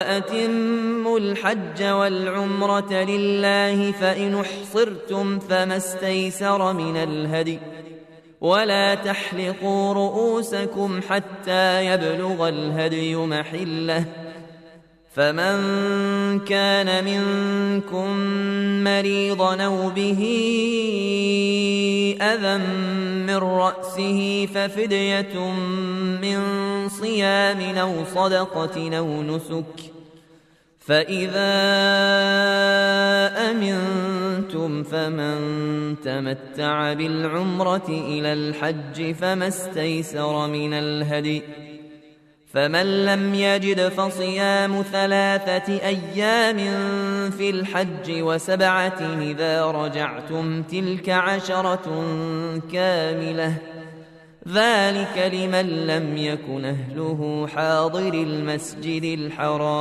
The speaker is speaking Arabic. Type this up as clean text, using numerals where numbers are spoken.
وأتموا الحج والعمرة لله فإن احصرتم فما استيسر من الهدي ولا تحلقوا رؤوسكم حتى يبلغ الهدي محله فمن كان منكم مريضا أو به أذى من رأسه ففدية من صيام أو صدقة أو نسك فإذا أمنتم فمن تمتع بالعمرة إلى الحج فما استيسر من الهدي فمن لم يجد فصيام 3 أيام في الحج و7 إذا رجعتم تلك 10 كاملة ذلك لمن لم يكن أهله حاضر المسجد الحرام